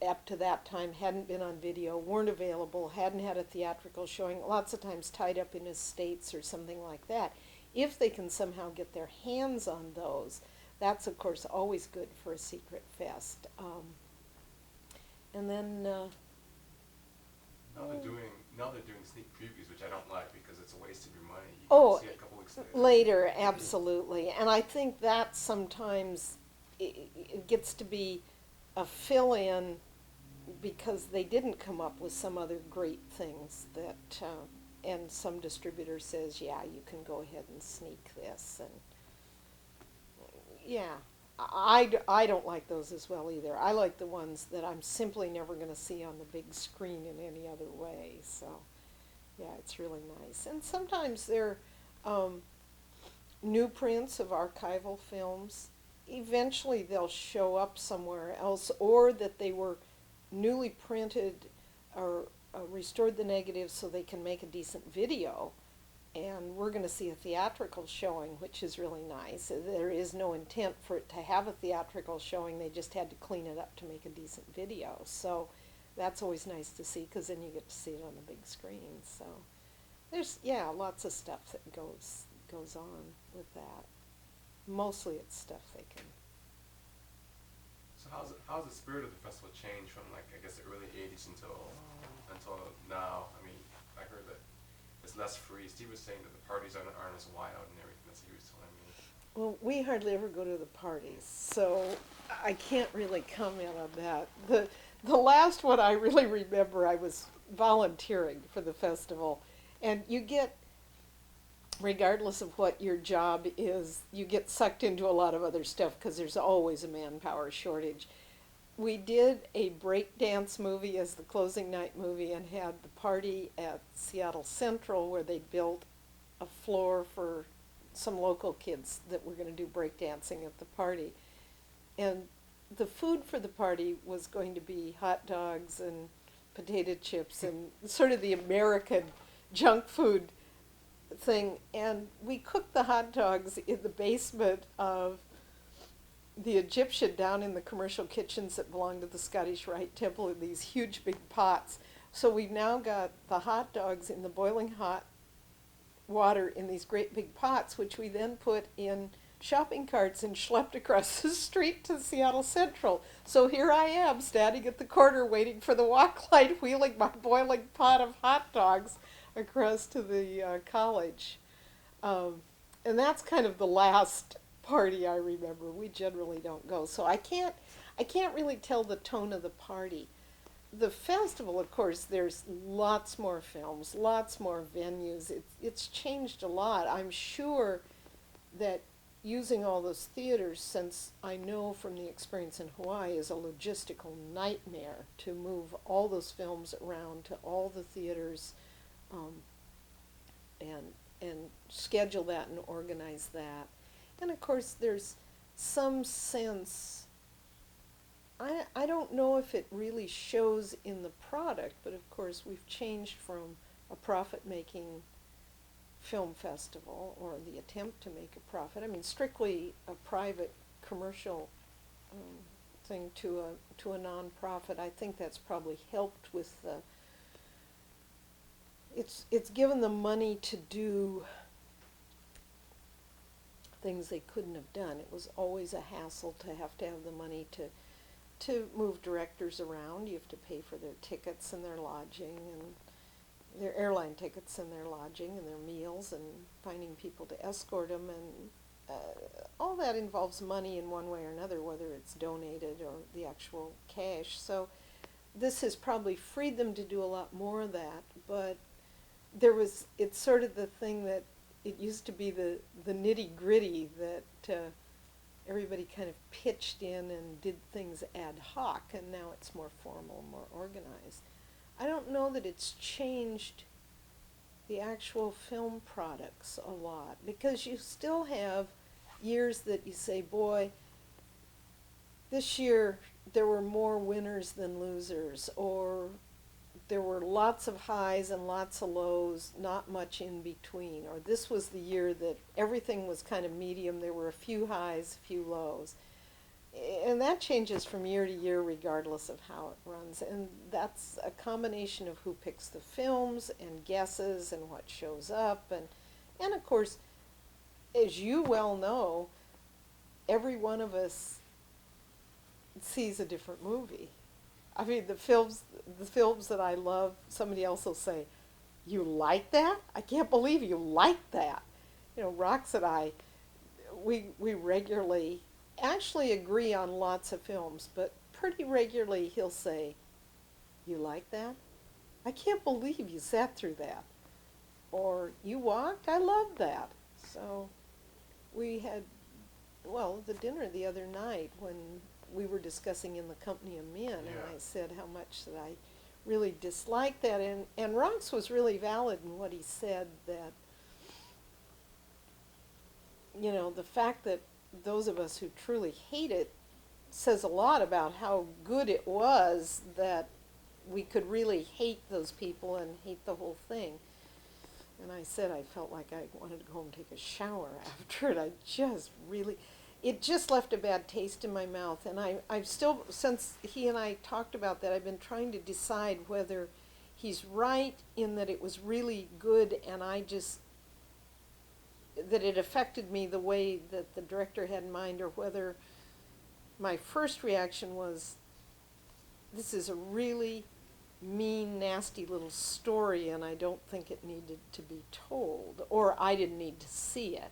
Speaker 3: up to that time, hadn't been on video, weren't available, hadn't had a theatrical showing, lots of times tied up in estates or something like that. If they can somehow get their hands on those, that's, of course, always good for a Secret Fest. And then
Speaker 2: Now they're doing sneak previews, which I don't like because it's a waste of your money. You can see it a couple weeks later.
Speaker 3: Later, absolutely. And I think that sometimes it gets to be a fill-in because they didn't come up with some other great things that, and some distributor says, yeah, you can go ahead and sneak this, and yeah, I don't like those as well either. I like the ones that I'm simply never going to see on the big screen in any other way. So, yeah, it's really nice. And sometimes they're new prints of archival films. Eventually they'll show up somewhere else, or that they were newly printed or restored the negatives so they can make a decent video. And we're going to see a theatrical showing, which is really nice. There is no intent for it to have a theatrical showing. They just had to clean it up to make a decent video. So that's always nice to see, because then you get to see it on the big screen. So there's, yeah, lots of stuff that goes on with that. Mostly it's stuff they can.
Speaker 2: So how's the spirit of the festival changed from, like, I guess the early '80s until now? I mean, I heard that it's less free. Steve was saying that the parties aren't as wild and everything. That's what he was telling me.
Speaker 3: Well, we hardly ever go to the parties, so I can't really comment on that. The last one I really remember, I was volunteering for the festival, and you get, regardless of what your job is, you get sucked into a lot of other stuff because there's always a manpower shortage. We did a breakdance movie as the closing night movie, and had the party at Seattle Central, where they built a floor for some local kids that were going to do breakdancing at the party. And the food for the party was going to be hot dogs and potato chips and sort of the American junk food thing. And we cooked the hot dogs in the basement of the Egyptian, down in the commercial kitchens that belong to the Scottish Rite Temple, in these huge big pots. So we've now got the hot dogs in the boiling hot water in these great big pots, which we then put in shopping carts and schlepped across the street to Seattle Central. So here I am, standing at the corner waiting for the walk light, wheeling my boiling pot of hot dogs across to the college. And that's kind of the last party I remember. We generally don't go, so I can't really tell the tone of the party. The festival, of course, there's lots more films, lots more venues. It's changed a lot. I'm sure that using all those theaters, since I know from the experience in Hawaii, is a logistical nightmare to move all those films around to all the theaters, and schedule that and organize that. And of course there's some sense, I don't know if it really shows in the product, but of course we've changed from a profit-making film festival, or the attempt to make a profit, I mean strictly a private commercial thing, to a non-profit. I think that's probably helped with the, it's given them money to do things they couldn't have done. It was always a hassle to have the money to move directors around. You have to pay for their tickets and their lodging, and their airline tickets and their lodging and their meals, and finding people to escort them, and all that involves money in one way or another, whether it's donated or the actual cash. So this has probably freed them to do a lot more of that, but it's sort of the thing that it used to be, the nitty-gritty that everybody kind of pitched in and did things ad hoc, and now it's more formal, more organized. I don't know that it's changed the actual film products a lot, because you still have years that you say, boy, this year there were more winners than losers, or there were lots of highs and lots of lows, not much in between. Or this was the year that everything was kind of medium. There were a few highs, a few lows. And that changes from year to year regardless of how it runs. And that's a combination of who picks the films and guesses and what shows up. And of course, as you well know, every one of us sees a different movie. I mean, the films that I love, somebody else will say, "You like that? I can't believe you like that." You know, Rox and I, we regularly actually agree on lots of films, but pretty regularly he'll say, You like that? I can't believe you sat through that. Or you walked? I loved that. So we had, well, the dinner the other night when we were discussing In the Company of Men, and I said how much that I really disliked that. And Ronks was really valid in what he said, that, you know, the fact that those of us who truly hate it says a lot about how good it was that we could really hate those people and hate the whole thing. And I said I felt like I wanted to go home and take a shower after it. I just really, it just left a bad taste in my mouth. And I've still, since he and I talked about that, I've been trying to decide whether he's right in that it was really good and I just, that it affected me the way that the director had in mind, or whether my first reaction was, this is a really mean, nasty little story, and I don't think it needed to be told, or I didn't need to see it.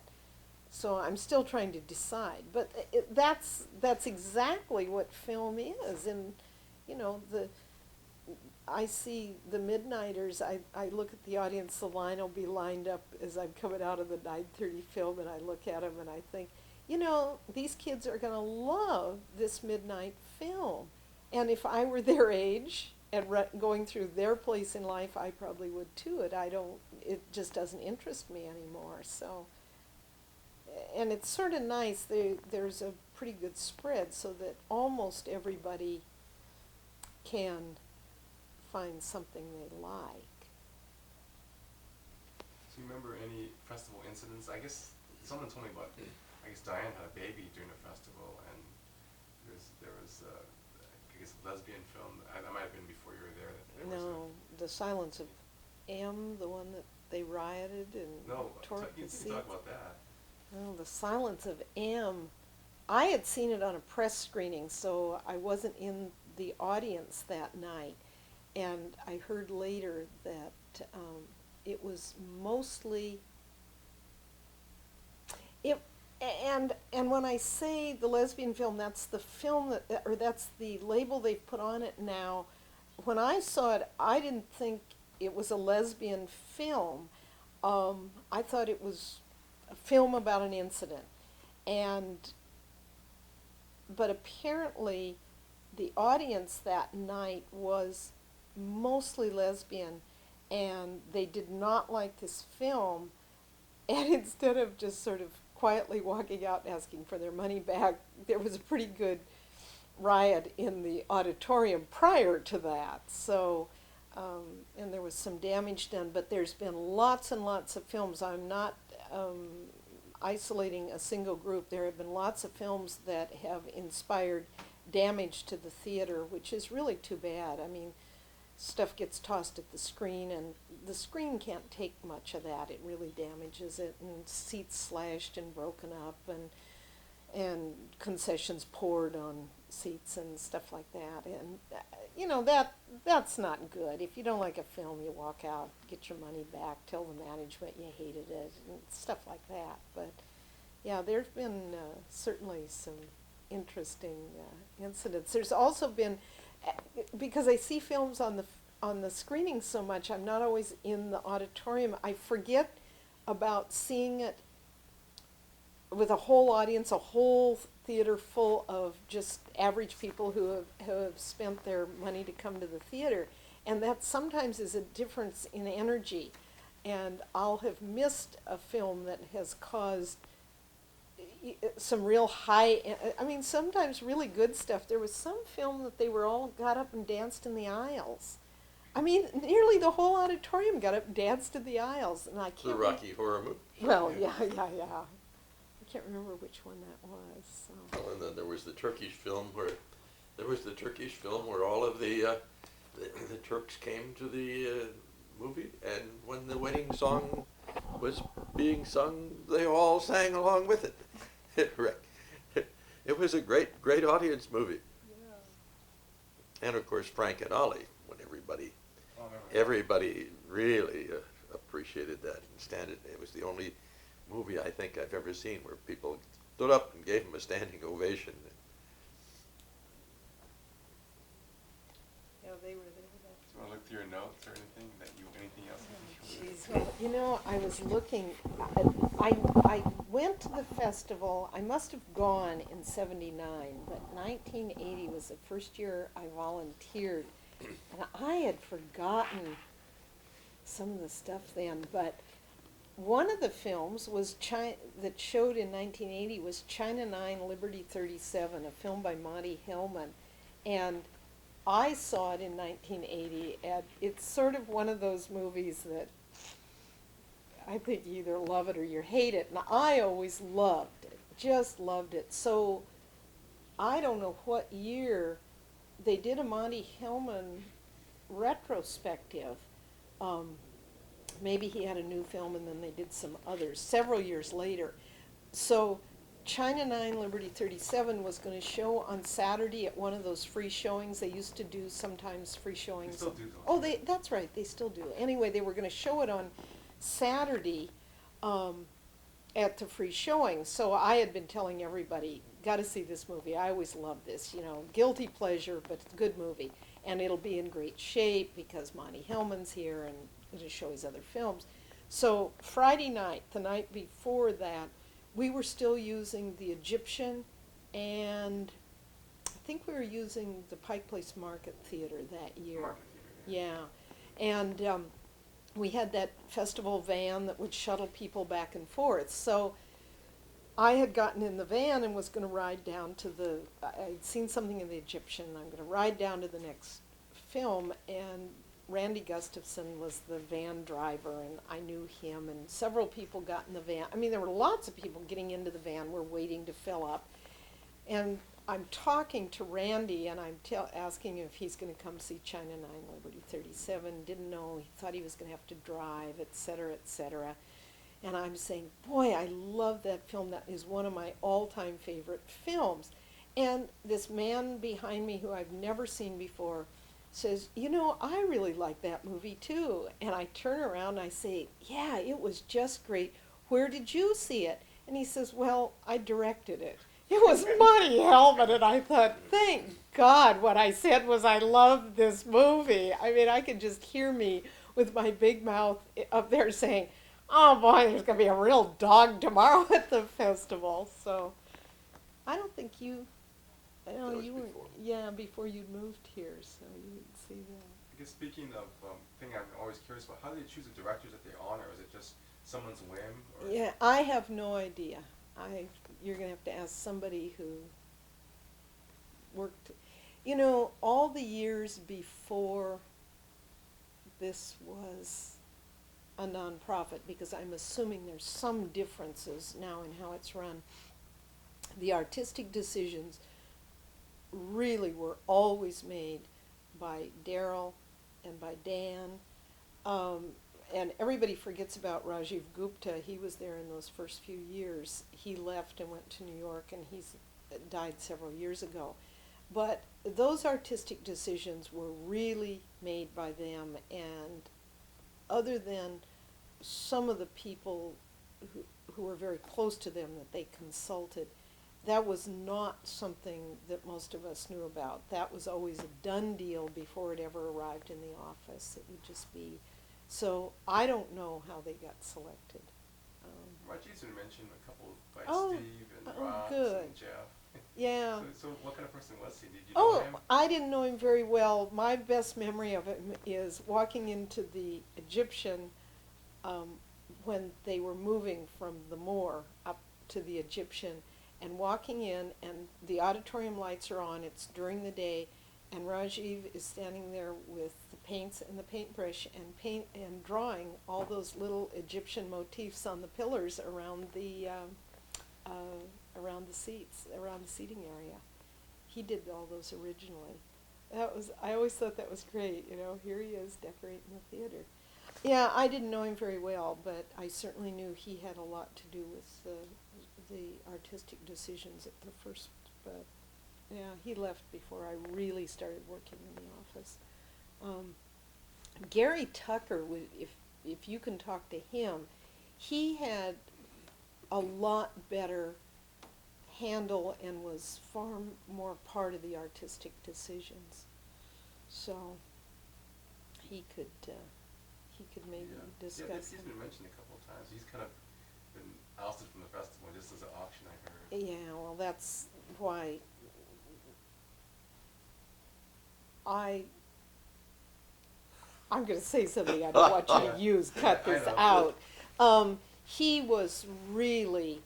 Speaker 3: So I'm still trying to decide. But that's exactly what film is. And, you know, I see the Midnighters, I look at the audience, the line will be lined up as I'm coming out of the 9:30 film, and I look at them and I think, you know, these kids are going to love this midnight film. And if I were their age and going through their place in life, I probably would too. It just doesn't interest me anymore. So, and it's sort of nice, there's a pretty good spread so that almost everybody can find something they like.
Speaker 2: Do you remember any festival incidents? I guess someone told me about, I guess Diane had a baby during the festival, and there was I guess a lesbian film. That might have been before you were there.
Speaker 3: No, The Silence of M, the one that they rioted and tore up the seats.
Speaker 2: Talk about that.
Speaker 3: Oh, The Silence of M. I had seen it on a press screening, so I wasn't in the audience that night. And I heard later that it was mostly and when I say the lesbian film, that's the film or that's the label they've put on it now. When I saw it, I didn't think it was a lesbian film. I thought it was a film about an incident, but apparently the audience that night was mostly lesbian, and they did not like this film, and instead of just sort of quietly walking out and asking for their money back, there was a pretty good riot in the auditorium prior to that. So, and there was some damage done, but there's been lots and lots of films. I'm not isolating a single group. There have been lots of films that have inspired damage to the theater, which is really too bad. I mean, stuff gets tossed at the screen, and the screen can't take much of that. It really damages it, and seats slashed and broken up, and concessions poured on seats and stuff like that. And you know, that's not good. If you don't like a film, you walk out, get your money back, tell the management you hated it, and stuff like that. But yeah, there's been certainly some interesting incidents. There's also been, because I see films on the screening so much, I'm not always in the auditorium. I forget about seeing it with a whole audience, a whole theater full of just average people who have spent their money to come to the theater. And that sometimes is a difference in energy. And I'll have missed a film that has caused some real high, I mean, sometimes really good stuff. There was some film that they were all got up and danced in the aisles. I mean, nearly the whole auditorium got up and danced in the aisles, and I can't.
Speaker 4: The Rocky Horror movie.
Speaker 3: Well, yeah. I can't remember which one that was. So.
Speaker 4: Oh, and then there was the Turkish film where all of the Turks came to the movie, and when the wedding song was being sung, they all sang along with it. It was a great audience movie. Yeah. And of course Frank and Ollie, when everybody really appreciated that and standing. It was the only movie I think I've ever seen where people stood up and gave him a standing ovation.
Speaker 3: Yeah, they were there
Speaker 2: your notes or anything that anything else?
Speaker 3: Jeez, well, you know, I was looking, I went to the festival, I must have gone in '79, but 1980 was the first year I volunteered. And I had forgotten some of the stuff then, but one of the films was that showed in 1980 was China 9, Liberty 37, a film by Monty Hellman. And I saw it in 1980, and it's sort of one of those movies that I think you either love it or you hate it. And I always loved it, just loved it. So I don't know what year they did a Monty Hellman retrospective. Maybe he had a new film and then they did some others several years later. So China 9, Liberty 37 was going to show on Saturday at one of those free showings. They used to do sometimes free showings.
Speaker 2: They still do those.
Speaker 3: Oh, that's right, they still do. Anyway, they were going to show it on Saturday at the free showing. So I had been telling everybody, got to see this movie. I always love this, you know, guilty pleasure, but it's a good movie. And it'll be in great shape because Monty Hellman's here and it'll show his other films. So Friday night, the night before that, we were still using the Egyptian, and I think we were using the Pike Place Market Theater that year.
Speaker 2: Market Theater,
Speaker 3: Yeah, and we had that festival van that would shuttle people back and forth. So I had gotten in the van and was going to ride down to I'd seen something in the Egyptian, and I'm going to ride down to the next film, and Randy Gustafson was the van driver, and I knew him, and several people got in the van. I mean, there were lots of people getting into the van. We're waiting to fill up. And I'm talking to Randy, and I'm asking him if he's going to come see China 9, Liberty 37. Didn't know. He thought he was going to have to drive, et cetera, et cetera. And I'm saying, boy, I love that film. That is one of my all-time favorite films. And this man behind me, who I've never seen before, says, you know, I really like that movie too. And I turn around and I say, yeah, it was just great. Where did you see it? And he says, well, I directed it. It was Monty Hellman. And I thought, thank God what I said was I loved this movie. I mean, I could just hear me with my big mouth up there saying, oh boy, there's going to be a real dog tomorrow at the festival. So I don't think you... you were,
Speaker 4: before.
Speaker 3: yeah, before you'd moved here, so you didn't see that.
Speaker 2: I guess speaking of thing I'm always curious about, how do they choose the directors that they honor? Is it just someone's whim? Or?
Speaker 3: Yeah, I have no idea. You're going to have to ask somebody who worked, you know, all the years before this was a nonprofit, because I'm assuming there's some differences now in how it's run. The artistic decisions really were always made by Daryl and by Dan. And everybody forgets about Rajiv Gupta. He was there in those first few years. He left and went to New York, and he's died several years ago. But those artistic decisions were really made by them, and other than some of the people who were very close to them that they consulted, that was not something that most of us knew about. That was always a done deal before it ever arrived in the office. It would just be, so I don't know how they got selected.
Speaker 2: Rajiv mentioned a couple like
Speaker 3: Oh,
Speaker 2: Steve and
Speaker 3: oh,
Speaker 2: Ross
Speaker 3: good.
Speaker 2: and Jeff.
Speaker 3: Yeah.
Speaker 2: So what kind of person was he? Did you know him?
Speaker 3: I didn't know him very well. My best memory of him is walking into the Egyptian when they were moving from the Moor up to the Egyptian, and walking in, and the auditorium lights are on. It's during the day, and Rajiv is standing there with the paints and the paintbrush and drawing all those little Egyptian motifs on the pillars around the seats, around the seating area. He did all those originally. I always thought that was great, you know, here he is decorating the theater. Yeah, I didn't know him very well, but I certainly knew he had a lot to do with the artistic decisions at the first, but yeah, he left before I really started working in the office. Gary Tucker, if you can talk to him, he had a lot better handle and was far more part of the artistic decisions. So he could maybe discuss.
Speaker 2: Yeah, he's been mentioned a couple of times. He's kind of been ousted from the festival just as an auction, I heard.
Speaker 3: Yeah, well, that's why I'm going to say something I don't want you to use. Cut
Speaker 2: Yeah, I
Speaker 3: this
Speaker 2: know.
Speaker 3: out. He was really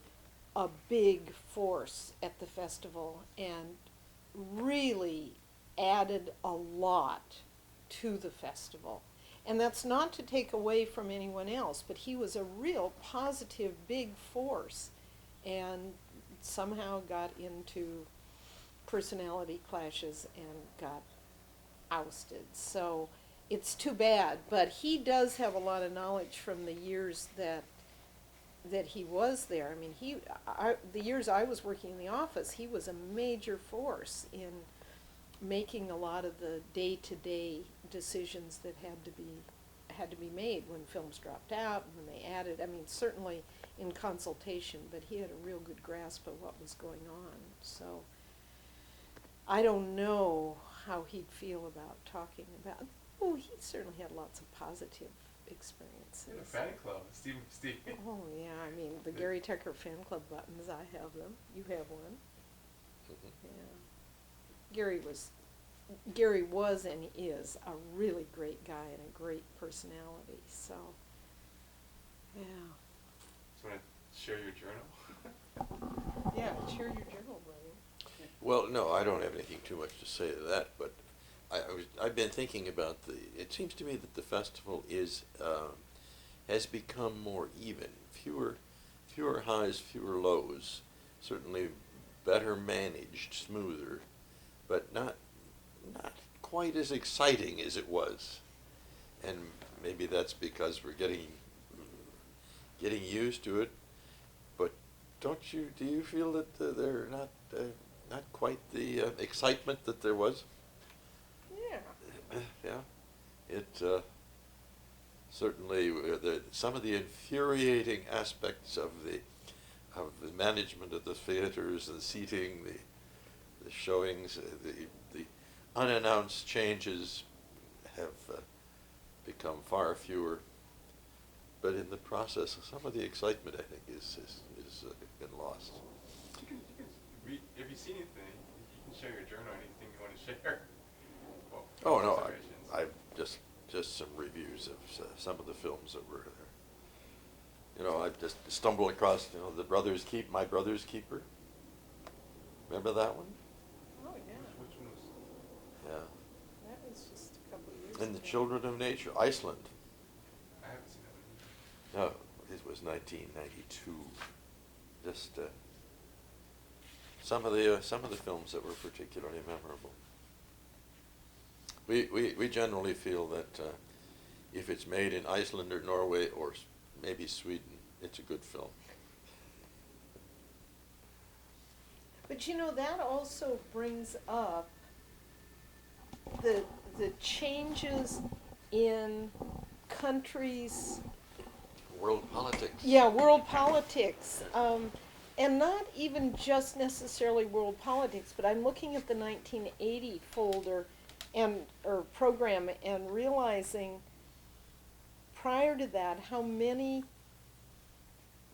Speaker 3: a big force at the festival and really added a lot to the festival. And that's not to take away from anyone else, but he was a real positive big force and somehow got into personality clashes and got ousted. So it's too bad, but he does have a lot of knowledge from the years that he was there. I mean, the years I was working in the office, he was a major force in making a lot of the day-to-day decisions that had to be made when films dropped out and when they added. I mean, certainly in consultation, but he had a real good grasp of what was going on. So I don't know how he'd feel about talking about. Oh, he certainly had lots of positive experiences.
Speaker 2: In a fan club, Steve.
Speaker 3: Oh yeah, I mean the Gary Tucker fan club buttons. I have them. You have one. Yeah. Gary was and is a really great guy and a great personality. So yeah.
Speaker 2: Just want to share your journal.
Speaker 3: Yeah, share your journal, brother.
Speaker 4: Well, no, I don't have anything too much to say to that, but I've been thinking about it seems to me that the festival has become more even, fewer highs, fewer lows, certainly better managed, smoother, but not quite as exciting as it was. And maybe that's because we're getting used to it, but do you feel that they're not quite the excitement that there was? Yeah, it certainly some of the infuriating aspects of the management of the theaters, the seating, the showings, the unannounced changes have become far fewer. But in the process, some of the excitement, I think, is been lost.
Speaker 2: You can read, if you see anything, you can share your journal, anything you want to share. Well,
Speaker 4: Oh no,
Speaker 2: observations.
Speaker 4: I've just some reviews of some of the films that were there. You know, I just stumbled across, My Brother's Keeper. Remember that one?
Speaker 3: Oh yeah.
Speaker 2: Which one was?
Speaker 4: Yeah.
Speaker 3: That was just a couple of years
Speaker 4: And The
Speaker 3: ago.
Speaker 4: Children of Nature, Iceland.
Speaker 2: I haven't seen that one.
Speaker 4: No, it was 1992. Just some of the films that were particularly memorable. We generally feel that if it's made in Iceland or Norway or maybe Sweden, it's a good film.
Speaker 3: But that also brings up the changes in countries.
Speaker 4: World politics.
Speaker 3: Yeah, world politics. And not even just necessarily world politics, but I'm looking at the 1980 folder or program and realizing prior to that how many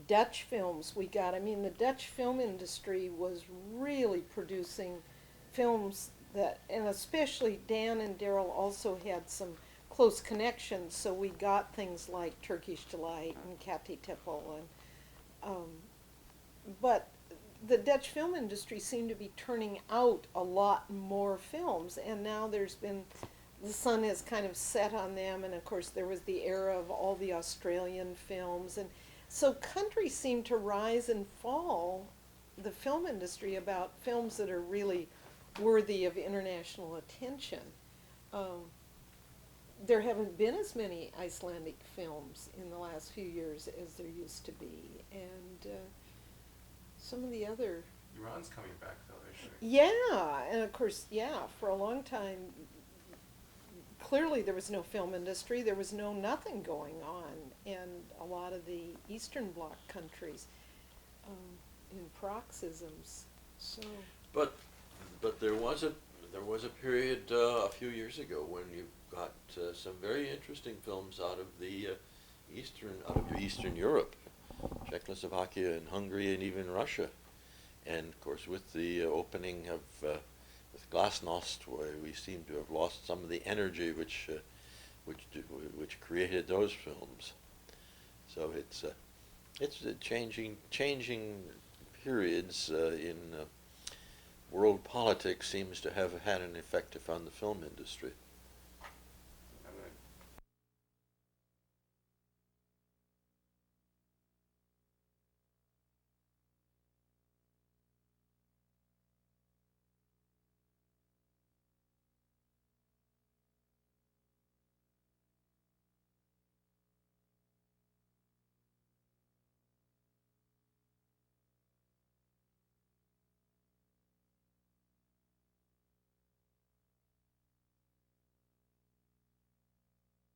Speaker 3: Dutch films we got. I mean, the Dutch film industry was really producing films and especially Dan and Daryl also had some close connections, so we got things like Turkish Delight and Kati Tippel but the Dutch film industry seemed to be turning out a lot more films, and now the sun has kind of set on them, and of course there was the era of all the Australian films, and so countries seem to rise and fall, the film industry, about films that are really worthy of international attention. There haven't been as many Icelandic films in the last few years as there used to be, and some of the other...
Speaker 2: Iran's coming back, though, isn't it?
Speaker 3: Yeah, and of course, for a long time, clearly there was no film industry, there was nothing going on in a lot of the Eastern Bloc countries in paroxysms. So
Speaker 4: But there was There was a period a few years ago when you got some very interesting films out of the Eastern Europe, Czechoslovakia and Hungary and even Russia. And of course, with the opening of with Glasnost, we seem to have lost some of the energy which created those films. So it's changing periods in world politics seems to have had an effect upon the film industry.